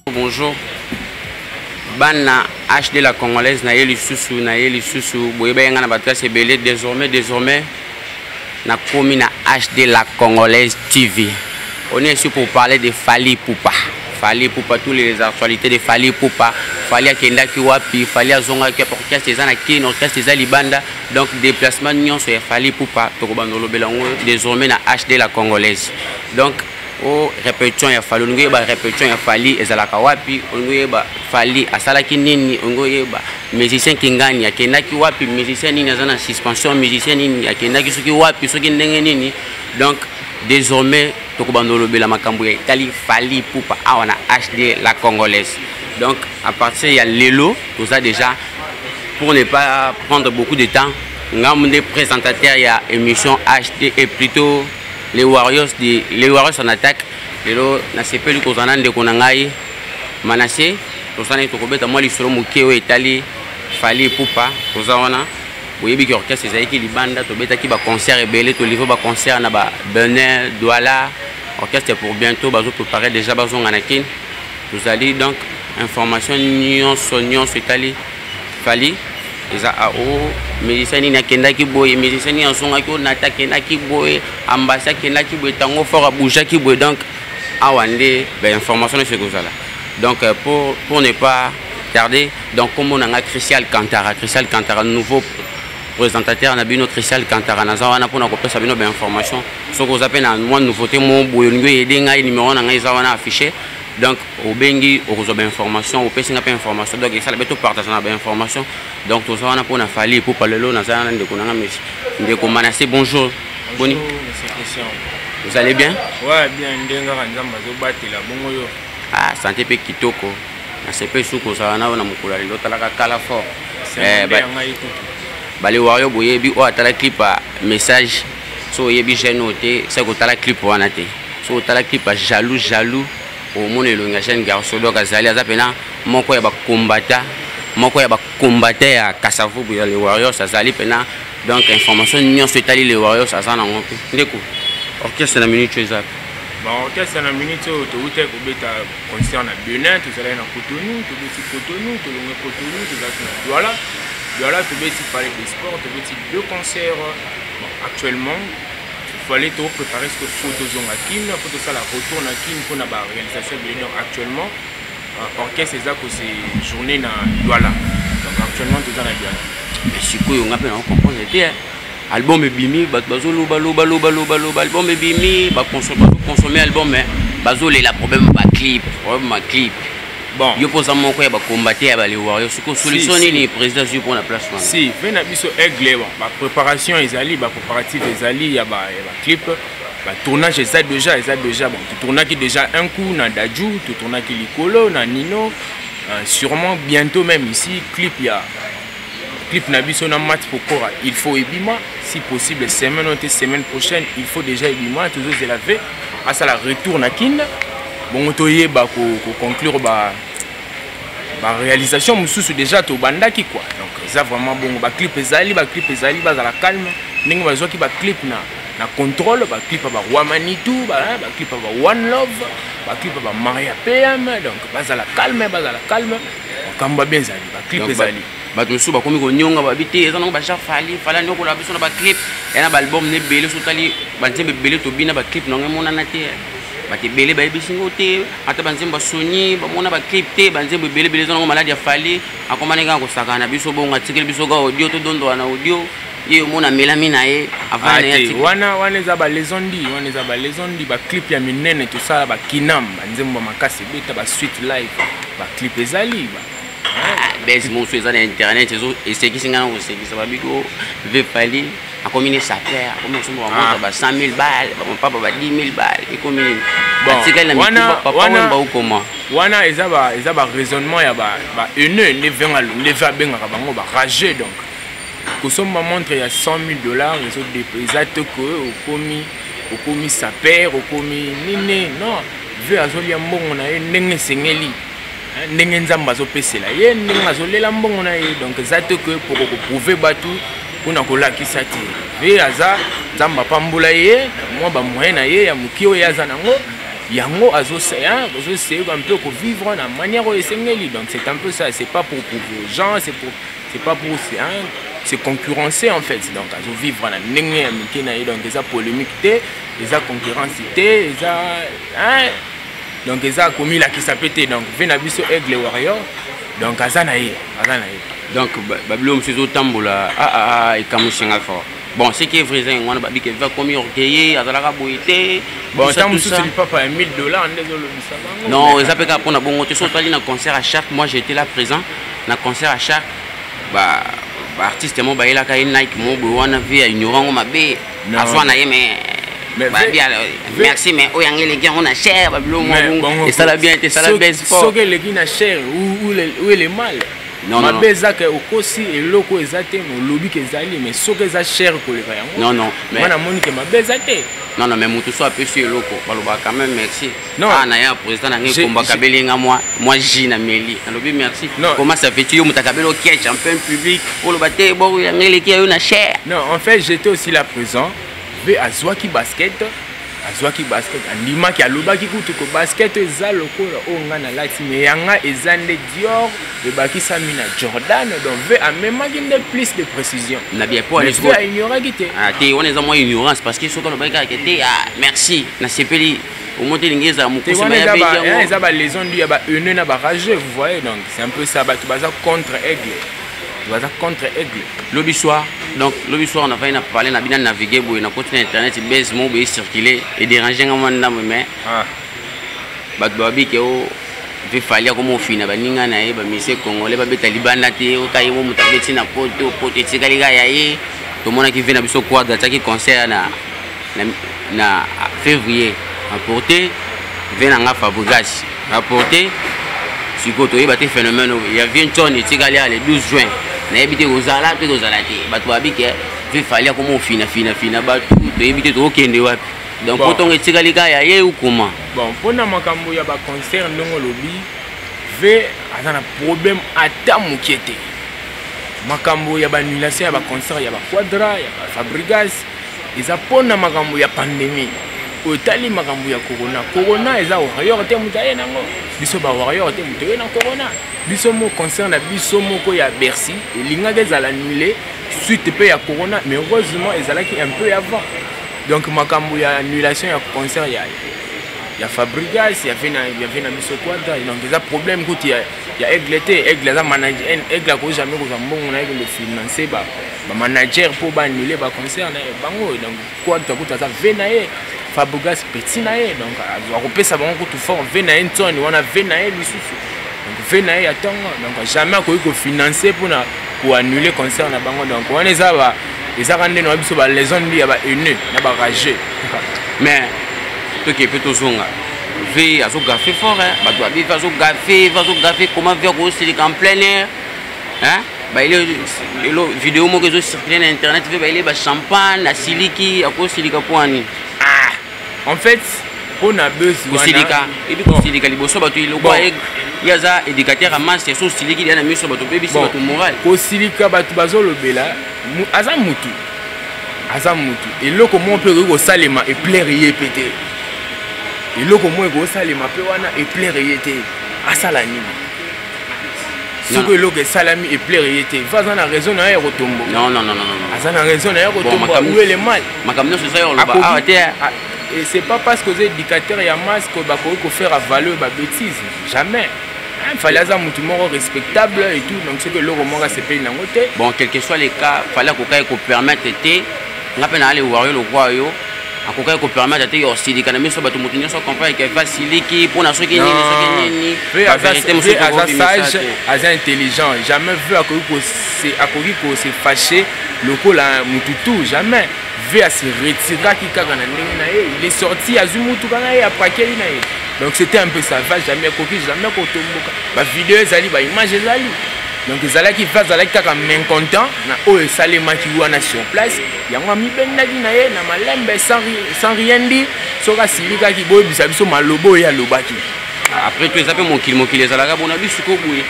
Bonjour. Bana HD la congolaise na yeli susu na yeli susu boyeba yanga na bato c'est belé désormais na komi na HD la congolaise TV. On est ici pour parler de Fally Ipupa. Fally Ipupa, toutes les actualités de Fally Ipupa. Fally akenda ki wapi, Fally azonga ki orchestre ezana ki orchestre ezali libanda. Donc déplacement nyonso ya Fally Ipupa tokobandolo belango désormais na HD la congolaise. Donc o répétition ya Fally ngoye ba répétition ya Fally ezalaka wapi, ngoye ba Fally asalaki nini, ngoye ba musicien kingani akenda ki wapi, musicien nini azana suspension, musicien nini akenda ki soki wapi, soki ndenge nini. Donc désormais tokobandolo bela makambo ya Italie Fally Ipupa awana HD la congolaise. Donc à partir il y a Lelo, tout ça déjà pour ne pas prendre beaucoup de temps, ngamde présentateur il y a émission HD et plutôt les Warriors en attaque. Lelo na sepeli kozana ndeko na ngai Manassé tosana tokobeta moi lisolo mukeo Italie Fally Ipupa tozawana boyebi ki orchestre ezaki libanda tobeta ki ba concert ebele to livre ba concert na ba Benin Douala orchestre pour bientôt bazo préparer déjà bazonga na kin tozali. Donc information nyonso Italie Fally eza ao musicien ni akenda ki boye musicien ni ansonga ki na takenda ki boye ambassade kenda ki boye tango fort a bouger ki boye. Donc awande ben information c'est comme ça là. Donc pour ne pas tarder, donc comme on a Christian Cantara nouveau présentateur na bino Christian Cantara na zawana pour na kopesa bino ben information so ko zape na moi nouveauté mon boye ngoye edenga numéro na ngai zawana affiché. Donc au bengi au reçoit information au pesi na pas information donc ça beto partager na ben information. Donc tout ça on a pour na Fally Ipupa lelo na zana ndeko na ngami ndeko Manassé. Bonjour Boni. Vous allez bien? Ouais, bien ndenga nzamba zo batela bongo yo. Ah santé pe kitoko na sepe suko za na mukula lelo talaka kala fort bali wayo boyebi o atala clip a message so yebi j'ai noté ça ko tala clip wana te so tala clip a jaloux au monde le jeune garçon donc azali azapena moko ya ba combattant ya Kasavu ya les Warriors azali pena. Donc information nyonso Italie les Warriors azana ngope ndeko orchestre na minute ezap bon orchestre na minute to ute ko beta concert na Benin to zala na Cotonou to beti Cotonou to longa Cotonou to zala Douala to beti parler des sports to beti deux concerts. Bon actuellement il fallait tout préparer ce photo zonga kin photo ça la retour na kin pour na ba réalisation de l'union actuellement orchestre ezako c'est journée na Douala. Donc actuellement tout ça na Douala mais sikoyo ngape na comprendre te album ebimi bazo loba album ebimi ba consommer album mais bazo la problème ba clip bon yo posa moko ya ba combattre ya ba les Warriors siko solution ni président sur pour la place si vena biso aigle bon ba préparation ezali ba préparatif ezali ya ba clip ba tournage ça déjà bon tu tourna qui déjà un coup na Dadju tu tourna qui Likolo na Nino sûrement bientôt même ici clip na biso na match pokora il faut ebima si possible semaine prochaine il faut déjà ebima toujours c'est la fait à ça la retour na kin bon toyé ba ko conclure ba réalisation mususu déjà to bandaki quoi. Donc ça vraiment bon ba clip ezali ba za la calme ningi bazwa ki ba clip na contrôle ba clip ba Wamanitou ba clip ba One Love ba clip ba Maria PM donc ba za la calme kamba bien zali ba clip ezali bato so bakomi ko nyonga ba bité ezana ba cha Fally ndoko la biso na ba clip ena ba album ne belé so tali ba nzembe belé to bina ba clip nonga mona na te bati belé ba bisingo te ata ba nzemba Sony ba mona ba clip te ba nzembe belé zana malade ya Fally akomaneka ko sakana biso bonga tikeli biso ga audio to dondo na audio ye mona melamina ye avant ya ti wana za ba lezondi ba clip ya minene to sala ba kinam ba nzemba makasi beta ba suite live ba clip ezali ba bes mon sur internet et c'est qui singa on c'est qui ça va bigo ve Fally a combiné sa terre comme on monte ba 100 000 balles mon papa ba 10 000 balles et comme wana eza ba raisonnement ya ba ne va benga bango ba rager. Donc kosomba montre ya $100 000 les autres dépêchés que au komi sa père au komi nini non ve azolia mbongo na ndenge sengeli ndenge nzamba azopesela ye ndenge azolela mbongo na ye. Donc zato que pour prouver batu kuna kolakisa te ve aza nzamba pambula ye mwa ba moyen na ye ya mukio ya za nango yango essayer un peu de vivre de manière esengeli. Donc c'est un peu ça, c'est pas pour prouver aux gens, c'est pas pour c'est concurrencer en fait. Donc à vivre la ndenge miki na donc eza polémique té, eza concurrence té, eza donc eza komi la qui s'appelle donc vena biso Aigle Warrior. Donc azana ye. Donc babilo msuzo tambola et kamusinga fort. Bon, ce qui est vrai, on a dit qu'il va comme orgueillé, à la raboité. Bon, ça me soucie pas $1 000, non, ils appellent pour un bon concert à chaque. Moi, j'ai été là présent. Dans concert à chaque. Artiste, moi, il a quand Nike, moi, on a vu ignorant, on m'a bé. Mais merci, mais les gars, on a cher, et ça l'a bien été, ça l'a bien sport. Ce que les gars, cher, où est le mal? Non, que aussi et loko ezate no lobby que zali mais ce que ça cher pour les gens. Non, mais moi na moni que ma bezate. Non, mais mutu so ape sur loko. Baloba quand même merci. Non, na ya président na ngi komba kabelinga moi Gina Meli. Na lobby merci. Comment ça fait tu yo mutakabelo qui est champion public pour le battre bon ya ngeli qui a une cher. Non, en fait, j'étais aussi là présent. Ve azwaki basket. Azwaki basket andima ki alobaki kutu ko basket eza lokola o ngana lati mais yanga ezande Dior de bakisa mina Jordan donc ve amemaki de plus de précision na bien pour aller à ignorer qui té on est en moins ignorance parce que ce qu'on a baka que merci na sepeli au monter l'ingéza muko ça ya bien eza ba les ondes ya ba une na ba rageux vous voyez donc c'est un peu ça ba contre Aigle. Contre Aigle. Lobby soir, donc lobby soir on a fait parler, on a bien navigué, on a continué internet, il baisse mon pays circuler et déranger un moment mais babi qui veut falloir comme on finit, baninga na e, bamise congolais, babi taliban na te, au cas où mutabeti na poto tikaliga yaye, tout le monde qui vient na biso quadra, qui concert na février, apporté, vient na Fabregas, apporté. Si vous avez un phénomène, il y a 20 tonnes de Tigalia le 12 juin. Il y a des Rosala, des Rosala. Il fallait comment finir, il éviter de aucun débat. Donc, quand on est Tigalia, il y a ou comment? Bon, pour nous, il y a un concert dans le lobby. Il y a un problème à temps qui était. Il y a une annulation, il y a un concert, il y a un quadra, il y a un Fabregas. Il y a une pandémie. Otali makambo ya corona eza warrior te mutaye nango biso ba warrior te mutaye na corona biso mo concerne biso moko ya Bercy elinga ke zala annulé suite pe ya corona mais heureusement ezalaki un peu avant donc makambo ya annulation ya concert ya Fabregas ya vena biso kwanda donc eza problème kuti ya Aigle te Aigle za manager Aigle ko jamais ko zambongo na le financer ba manager pour ba annuler ba concert na bango donc kwanda kuti za vena Fabregas petit naé donc on repère ça vraiment tout fort vena une tonne on a vena lisusu donc vena attend donc jamais ko financer pour annuler concert na bango donc on est ça va et ça rendre no biso ba les zones ya ba une na ba rageux mais to qui peut to zonga ve azo gafé fort ba doit vivre azo gafé comment faire aussi en plein air hein ba ile vidéo mo que zo circuler na internet ve ba ile ba champagne na siliki ako silika poani. En fait, on a besoin et puis Silika liboso bato il y a ça éducateur à masse c'est Siliki il a mis sur bato bébé c'est bato moral ko Silika bato bazolo bela azamutu et loko mo pe ko salema et plaire pété et loko mo ko salema pe wana et plaire yete asala nini ce que loko salami et plaire yete va dans la raison na retombo non azana raison na retombo où est le mal makamno c'est ça on va et c'est pas parce que vous êtes éducateur et à masse que vous faire à valeur ma bêtise jamais il fallait avoir un monde respectable et tout donc c'est que le roman se paye dans côté bon quel que soit les cas fallait qu'on permette de on appelle aller voir le roi yo à quoi qu'on permette de aussi des canaux sur bateau montagneux soit compris qu'il facilite qui pour na ceux qui ni la vérité monsieur sage assez intelligent jamais vu à quoi qu'on se fâcher le coup là mututu jamais à se retirer il est sorti à Zumutu après donc c'était un peu ça va jamais la vidéo zali ba image zali donc zala qui va zala kaka mécontent na o salema qui wana sur place yango mi bendaki na ye na malembe sans rien dire soka silika ki boy bisa biso malobo ya lobaki après tout ça peut mon kill zala bona biso ko boye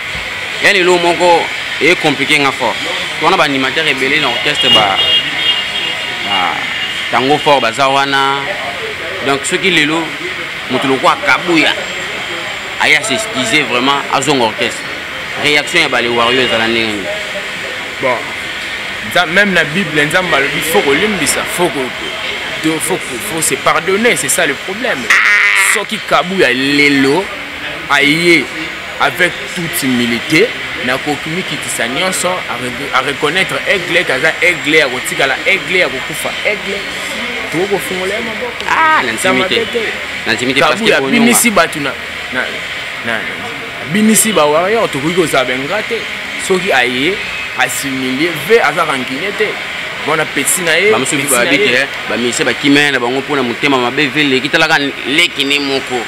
ya lelo moko est compliqué nga fort on a ba animateur rebelle dans orchestre tango fort bazawana donc ce qui lelo moto lokwa kabuya aya s'excuser vraiment à son orchestre réaction ya bale wario ezala ndenge bon même la Bible nzamba il faut kolimbisa faut se pardonner, c'est ça le problème. Ce qui kabuya lelo aïe avec toute humilité na kokimi kitisa nyonso à reconnaître aigle kaza aigle ya kotika la aigle ya kokufa aigle toko fungola maboko na intimité parce que binisi batu na binisi ba warrior to kuiko sabenga te soki aye assimiler ve aza rankinete bon appétit na ye ba musu ba bite ba mise ba kimena bango pona mutema mabe vele kitalaka lekine moko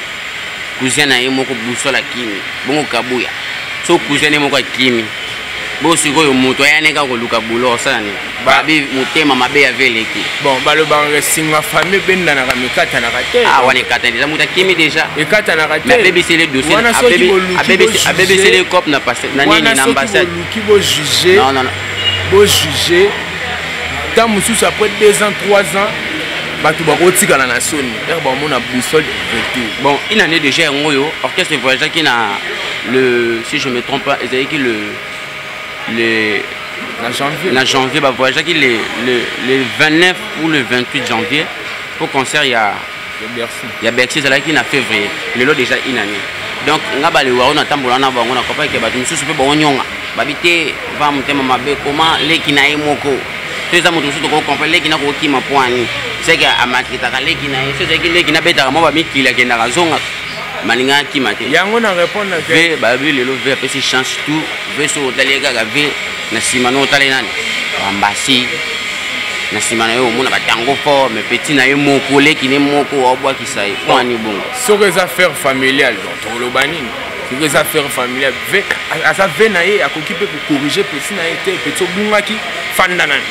kuzana ye moko busola kimi bongo kabuya so kuzana moko kimi bo sikoyo moto ayaneka ko luka bulo sana babi mutema mabe ya vele ki bon balo banga singa famille benda na kamikata na kate ah wane kata déjà muta kimi déjà e kata na kate mais bébé c'est le dossier bébé c'est le cop na passé na nini na ambassade qui bo juger non bo juger tant mususu après 2 ans 3 ans batu bakotika na soni er ba mona boussole retour bon une année déjà ngoyo orchestre voyageur qui na le si je me trompe pas ils qui le janvier bah voyageur qui le 29 ou le 28 janvier pour concert il y a Bercy c'est là qui na février le lot déjà une année donc ngaba le waro na tambola na bango na kopa ke batu mususu pe bonyonga babité va mutema mabe comment leki na emoko teza moto mususu ko comprendre leki na ko kima poani c'est que amakitaka leki na c'est que leki na betaka mo ba mikila kenda kazonga maninga kima te yango na répondre ve babi lelo ve apesi chance tout ve so talega ga ve na simano tale nani ambasi na simana yo mona batango fort mais petit na yo moko leki ne moko obwa kisai poani bongo so que affaire familiale donc lo banini c'est que affaire familiale ve asa ve na ye akokipe ko corriger petit na été petit bungaki fanda nani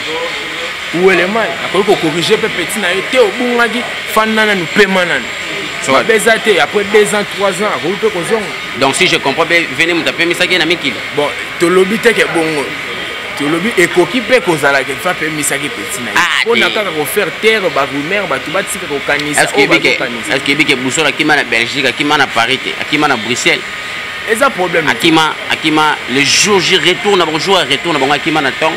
ou élément akoko corriger petit na été obungaki fanda nani paiement nani so bezate après 2 ans 3 ans akoko ko zonga donc si je comprends bien venez mutape misaki na mikili bon to lobite ke bongo to lobi ekokipe ko zala ke fa pe misaki petit na on a kaka ko faire terre ba rumeur ba tuba tsika ko kanisa est-ce que bike busola kima na Belgique akima na Paris akima na Bruxelles et ça problème akima le jour J retourne bonjour retourne bon akima na tongo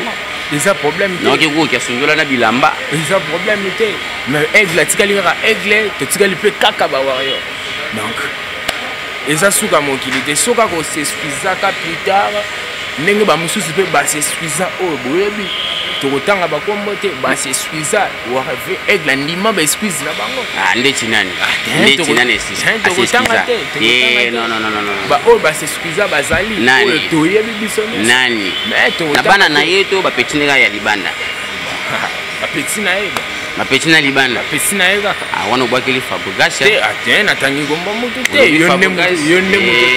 et ça problème non ke ko kia sunjola na bilamba et ça problème té mais aigle tikali ra aigle to tikali pe kaka ba warrior donc et ça souka mon kilité soka ko s'excuser ka plus tard ndenge ba mususu pe ba s'excuser o boyebi to kotanga ba kombo te ba s'excuser wa reve aigle ndima ba excuse na bango ndeti nani to kotanga te non ba o ba s'excuser ba zali o to yebi bisoni nani mais to na bana na yeto ba petinega ya libanda ba petina eba ma petina libanda petina ega wana obwakeli Fabregas te atena tangi gomba mutu te yonne mutu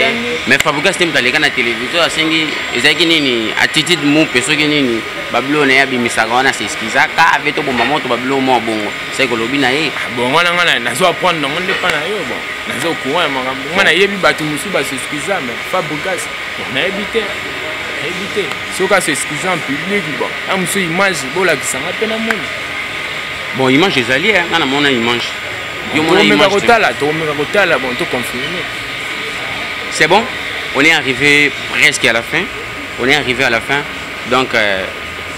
mais Fabregas te mutaleka na télévision asengi ezaki nini attitude mu peso ki nini bablo na ya bimisaka wana s'excuser ka aveto bomba moto bablo mo bongo c'est que lobi na ye bongo na ngana nazo apprendre ngonde pa na yo bon nazo kuwa makambo ngana yebi batu musu ba s'excuser mais Fabregas na ebite éviter soka s'excuser en public bon amusu image bola kisanga pena moni bon image ezali ngana mona image yo mona image kotala bon to confirmer c'est bon on est arrivé presque à la fin donc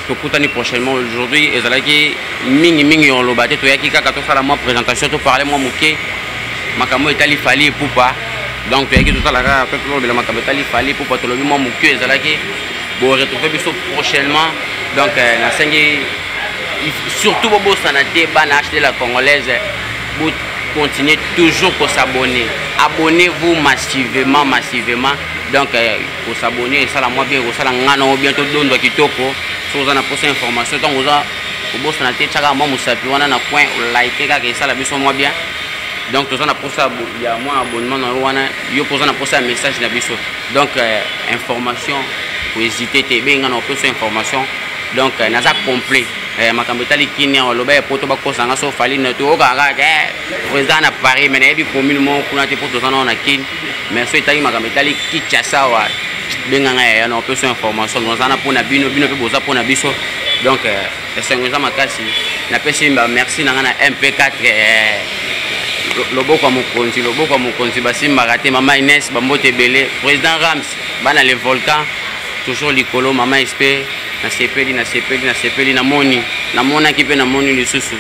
tokutani prochainement aujourd'hui ezalaki mingi on lobate to yaki kaka to sala moi présentation to parler moi moké makambo etali fali pupa donc to yaki to sala ka to le makambo etali fali pupa to lobi moi moké ezalaki bon retrouver biso prochainement donc na sengi surtout bobo sanate bana acheter la congolaise pour continuer toujours pour s'abonner abonnez-vous massivement donc pour s'abonner ça la moi bien ça la ngana bientôt dondo kitoko so za na poser information donc oza bobo sanate chaka moi musapi wana na point like ka ke ça la biso moi bien donc to za na poser ya moi abonnement na wana yo poser na poser message na biso donc information pour hésiter te benga na poser information donc naza complet makambo etali kini oloba poto bakosanga so fali na to okanga président na Paris mais na bi commune mo kuna te poto sana na kini mais so etali makambo etali Kinshasa wa benganga ya na option information donc sana pona bino pe boza pona biso donc esengoza makasi na pesi mba merci na ngana MP4 loboko ya mokonzi basimbaka te mama Inès bambote ebele président Rams bana le volcan toujours likolo mama SP nasepeli namonaki mpe namoni lisusu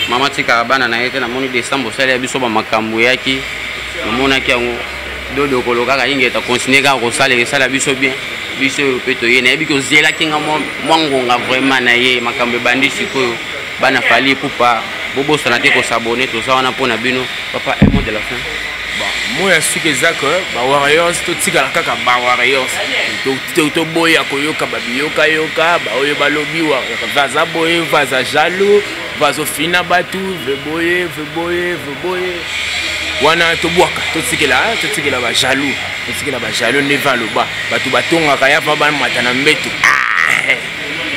mama tikaka bana na ye te namoni décembre osali ya biso bamakambo eyaki namonaki yango dodokolo kaka ingi eta continue kaka kosalela esala biso bien biso oyo mpe toye nayebi kozelaki nga mwa ngonga vraiment na ye makambo ebandi sikoyo bana fali pupa bobosana te kosabone toza wana mpo na bino papa un mot de la fin. Moi suki eza ke bawarriors totikala kaka bawarriors toboya koyoka babiyokayoka baoyo balobi vaza boye vaza jalo vazofina batu veboye wana tobwaka totikela bajalo nde va loba batu batongaka ya pa bamata na mbeto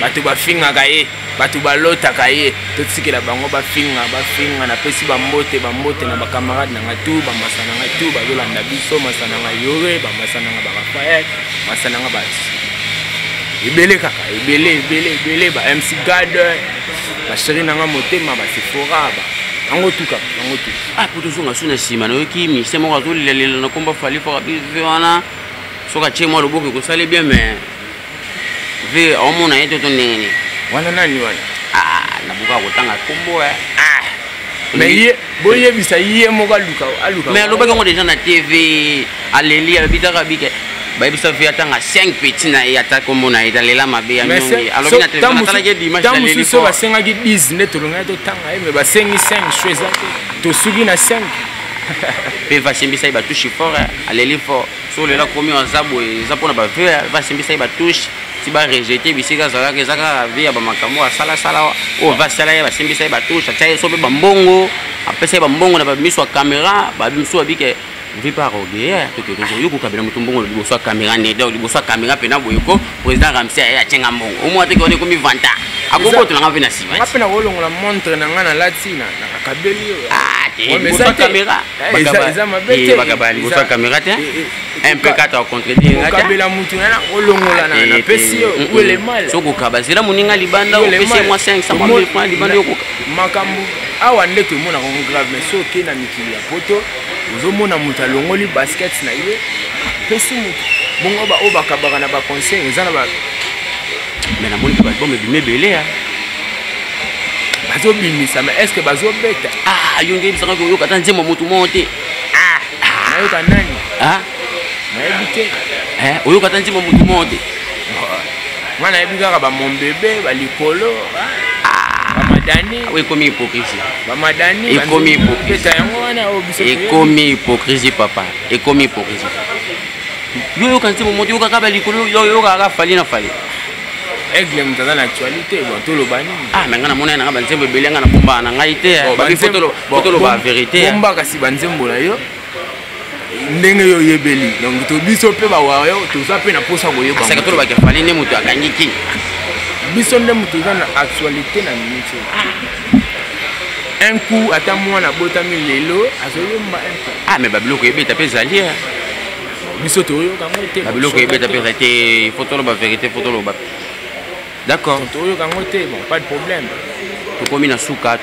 batu bafingaka ye batu balotaka ye totikela bango bafinga napesi bambote na bakamarade na nga tu bamasa na nga tu bazolanda biso masa na nga yore bamasa na nga barafael masa na nga basi ebele kaka ebele ba MC Gade basheri na nga motema basefora bango tu kaka po tozonga so na nsima nayoki mise moko azolilalela na komba fali faka bive wana soki atie mwa loboko ekosali bien mais ve aomona ye toto ndenge nini wana nani wana nabuka kotanga kombo mais boyebisa ye moko aluka mais alobaki yango déjà na TV aleli alobitaka bike bayebisa ve atanga 5 petit na ye ata kombo na ye talela mabe ya mingi alobi na TV natalaki dimanche aleli so basengaki 10 nde tolongaki totanga ye mais basengi 5 choix eza te tosuki na 5 mpe vasimbisa ye batushe fort aleli fort so lela komi aza boye eza mpona bave vasimbisa ye batushe si barejete bisika azalaka eza kaka ve ya bamakambo asalasala oyo vasala ye basimbisa ye batushe atia ye so mpe bambongo apesa ye bambongo na bamiso ya caméra bamiso babike vi pa roge yo kokabela moto mbongo liboso ya caméra nede liboso ya caméra mpena boyeko président Ramsey aye atyanga mbongo omwa te kone komi vanta akokotolanga mpe na nsima mpe na kolongola montre na nga na lati na kakabeli liboso ya caméra bakabala liboso ya caméra te un peu kata ocontredire mutu na kolongola na pesi yo wele mal so kokaba zela moninga libanda opesi mwa 500 francs libanda yokoka makambo awa nde tomona kongo grave mais so okei na mikili ya poto ozomona moto alongoli basket na ye pesi moto bongo oyo bakabaka na baconseil eza na ba mais namoni ke balbum ebima ebele bazobimisa mais est ce que bazobeta yo nge yebisaka ke oyoka ata nzembo motu moko te nayoka nani nayebi te oyoka ata nzembo motu moko te nga nayebi kaka bamombebe balikolo bamadani ekomi hypocrisie bamadani ekomi hypocrisie yango wana oyo biso ekomi hypocrisie papa ekomi hypocrisie yo oyoka nzembo motu oyokaka balikolo oyokaka fali na fali aigle moto aza na actualité bon toloba nini mais nga namona ye nanga banzembo ebele nga na bombaka na ngai te fotoloba vérité bomba kasi banzembo na yo ndenge yo oyebeli donc biso mpe bawayo toza mpe na mposa koyebasaka tolobaka fali nde moto akangi king biso nde moto oza na actualité na minute un coup ata mwana botami lelo azoyemba mais babiloko ebeta mpe ezali biso toyokango te babiloko ebeta mpe te fotoloba vérité fotoloba d'accord toyokango te bon pas de problème tokomi na suka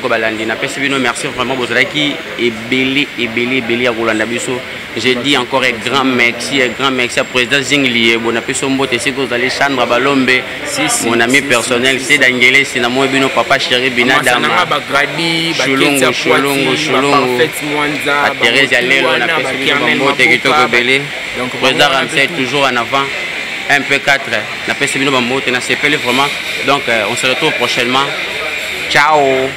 balandi napesi bino merci vraiment bozalaki ebele ya kolanda biso. Je dis encore un grand merci à président Zingli bonapesi mbote esika ozali Chandra Balombe mon ami personnel c'est d'Angele c'est na moi bino papa chéri binadama Cholongo à Thérèse Alelo napesi bino mbote kitoko ebele président Ramsey toujours en avant MP4 napesi bino mbote na sepele vraiment donc on se retrouve prochainement. Ciao.